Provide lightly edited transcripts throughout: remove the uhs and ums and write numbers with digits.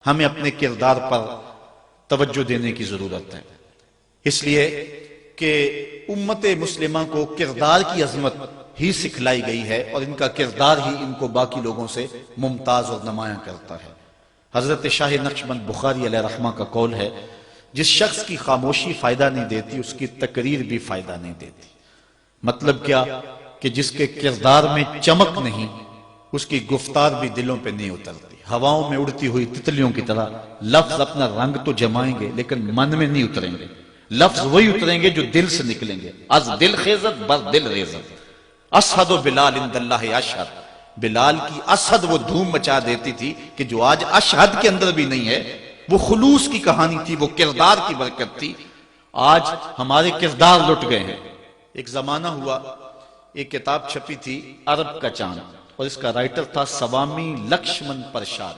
ہمیں اپنے کردار پر توجہ دینے کی ضرورت ہے، اس لیے کہ امت مسلمہ کو کردار کی عظمت ہی سکھلائی گئی ہے، اور ان کا کردار ہی ان کو باقی لوگوں سے ممتاز اور نمایاں کرتا ہے۔ حضرت شاہ نقشبند بخاری علیہ رحمہ کا قول ہے، جس شخص کی خاموشی فائدہ نہیں دیتی اس کی تقریر بھی فائدہ نہیں دیتی۔ مطلب کیا کہ جس کے کردار میں چمک نہیں اس کی گفتار بھی دلوں پہ نہیں اترتی۔ ہواؤں میں اڑتی ہوئی تتلیوں کی طرح لفظ اپنا رنگ تو جمائیں گے لیکن من میں نہیں اتریں گے۔ لفظ وہی اتریں گے جو دل سے نکلیں گے۔ از دل خیزت بر دل ریزت، اشہد و بلال عند اللہ اشہد۔ بلال کی اشہد وہ دھوم مچا دیتی تھی کہ جو آج اشہد کے اندر بھی نہیں ہے، وہ خلوص کی کہانی تھی، وہ کردار کی برکت تھی۔ آج ہمارے کردار لٹ گئے ہیں۔ ایک زمانہ ہوا، ایک کتاب چھپی تھی عرب کا چاند، اور اس کا رائٹر تھا سوامی لکشمن پرساد۔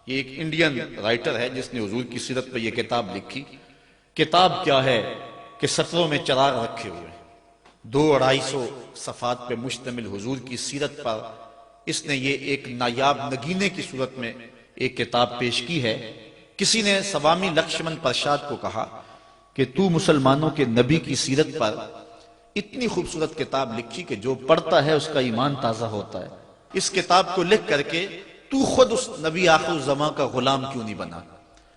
یہ ایک انڈین رائٹر ہے جس نے حضور کی سیرت پہ یہ کتاب لکھی۔ کتاب کیا ہے کہ سطروں میں چراغ رکھے ہوئے، 200-250 صفحات پہ مشتمل حضور کی سیرت پر اس نے یہ ایک نایاب نگینے کی صورت میں ایک کتاب پیش کی ہے۔ کسی نے سوامی لکشمن پرساد کو کہا کہ تو مسلمانوں کے نبی کی سیرت پر اتنی خوبصورت کتاب لکھی کہ جو پڑھتا ہے اس کا ایمان تازہ ہوتا ہے، اس کتاب کو لکھ کر کے تو خود اس نبی آخر الزمان کا غلام کیوں نہیں بنا؟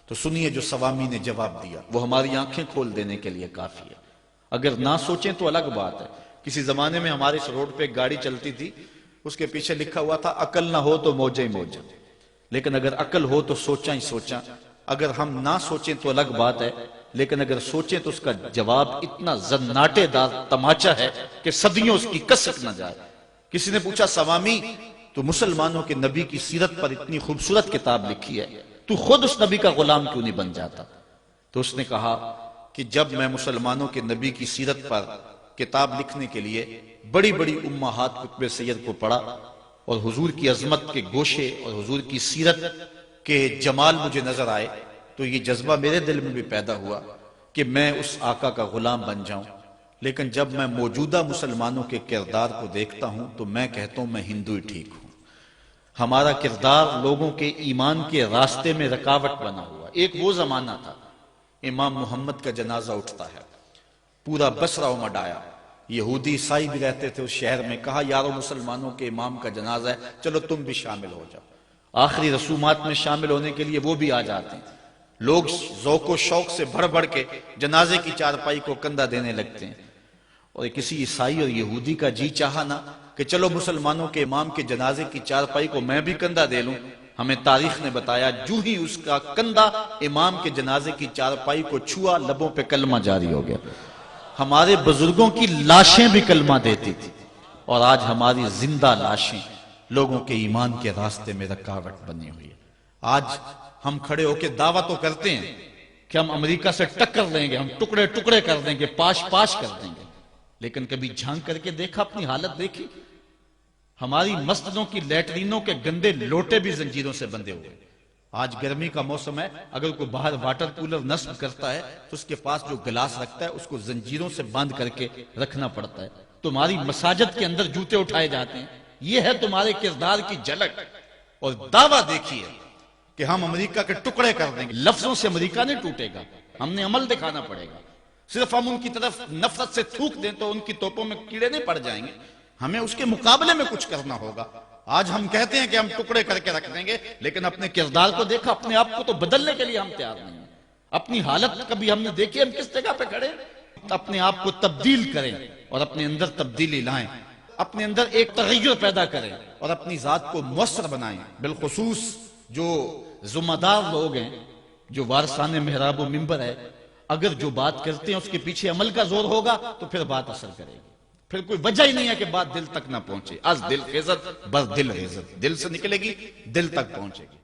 تو سنیے جو سوامی نے جواب دیا، وہ ہماری آنکھیں کھول دینے کے لیے کافی ہے۔ اگر نہ سوچیں تو الگ بات ہے۔ کسی زمانے میں ہمارے اس روڈ پہ ایک گاڑی چلتی تھی، اس کے پیچھے لکھا ہوا تھا عقل نہ ہو تو موجہ ہی موجہ، لیکن اگر عقل ہو تو سوچا ہی سوچا۔ اگر ہم نہ سوچیں تو الگ بات ہے، لیکن اگر سوچیں تو اس کا جواب اتنا زناٹے دار تماچا ہے کہ صدیوں اس کی کسک نہ جائے۔ کسی نے پوچھا سوامی تو مسلمانوں کے نبی کی سیرت پر اتنی خوبصورت کتاب لکھی ہے، تو خود اس نبی کا غلام کیوں نہیں بن جاتا؟ تو اس نے کہا کہ جب میں مسلمانوں کے نبی کی سیرت پر کتاب لکھنے کے لیے بڑی بڑی امہات کتب سید کو پڑھا اور حضور کی عظمت کے گوشے اور حضور کی سیرت کے جمال مجھے نظر آئے، تو یہ جذبہ میرے دل میں بھی پیدا ہوا کہ میں اس آقا کا غلام بن جاؤں۔ لیکن جب میں موجودہ مسلمانوں کے کردار کو دیکھتا ہوں تو میں کہتا ہوں میں ہندو ہی ٹھیک ہوں۔ ہمارا کردار لوگوں کے ایمان کے راستے میں رکاوٹ بنا ہوا۔ ایک وہ زمانہ تھا، امام محمد کا جنازہ اٹھتا ہے، پورا بصرہ امڈ آیا، یہودی عیسائی بھی رہتے تھے اس شہر میں، کہا یارو مسلمانوں کے امام کا جنازہ ہے، چلو تم بھی شامل ہو جاؤ۔ آخری رسومات میں شامل ہونے کے لیے وہ بھی آ جاتے ہیں۔ لوگ ذوق و شوق سے بڑھ بڑھ کے جنازے کی چارپائی کو کندھا دینے لگتے ہیں، اور کسی عیسائی اور یہودی کا جی چاہا نا کہ چلو مسلمانوں کے امام کے جنازے کی چارپائی کو میں بھی کندھا دے لوں۔ ہمیں تاریخ نے بتایا جو ہی اس کا کندھا امام کے جنازے کی چارپائی کو چھوا، لبوں پہ کلمہ جاری ہو گیا۔ ہمارے بزرگوں کی لاشیں بھی کلمہ دیتی تھی، اور آج ہماری زندہ لاشیں لوگوں کے ایمان کے راستے میں رکاوٹ بنی ہوئی ہے۔ آج ہم کھڑے ہو کے دعویٰ تو کرتے ہیں کہ ہم امریکہ سے ٹکر لیں گے، ہم ٹکڑے ٹکڑے کر دیں گے، پاش پاش کر دیں گے، لیکن کبھی جھانک کر کے دیکھا اپنی حالت دیکھی؟ ہماری مسجدوں کی لیٹرینوں کے گندے لوٹے بھی زنجیروں سے بندھے ہوئے۔ آج گرمی کا موسم ہے، اگر کوئی باہر واٹر کولر نصب کرتا ہے تو اس کے پاس جو گلاس رکھتا ہے اس کو زنجیروں سے باندھ کر کے رکھنا پڑتا ہے۔ تمہاری مساجد کے اندر جوتے اٹھائے جاتے ہیں، یہ ہے تمہارے کردار کی جھلک۔ اور دعویٰ دیکھیے کہ ہم امریکہ کے ٹکڑے کر دیں گے۔ لفظوں سے امریکہ نہیں ٹوٹے گا، ہم نے عمل دکھانا پڑے گا۔ صرف ہم ان کی طرف نفرت سے تھوک دیں تو ان کی توپوں میں کیڑے نہیں پڑ جائیں گے، ہمیں اس کے مقابلے میں کچھ کرنا ہوگا۔ آج ہم کہتے ہیں کہ ہم ٹکڑے کر کے رکھ دیں گے، لیکن اپنے کردار کو دیکھا، اپنے آپ کو تو بدلنے کے لیے ہم تیار نہیں ہیں۔ اپنی حالت کبھی ہم نے دیکھی ہم کس جگہ پہ کھڑے؟ اپنے آپ کو تبدیل کریں اور اپنے اندر تبدیلی لائیں، اپنے اندر ایک تغیر پیدا کریں اور اپنی ذات کو مؤثر بنائیں۔ بالخصوص جو ذمہ دار لوگ ہیں، جو وارثان محراب و منبر ہے، اگر جو بات کرتے ہیں اس کے پیچھے عمل کا زور ہوگا تو پھر بات اثر کرے گی۔ پھر کوئی وجہ ہی نہیں ہے کہ بات دل تک نہ پہنچے۔ از دل خیزت بر دل خیزت، دل سے نکلے گی دل تک پہنچے گی۔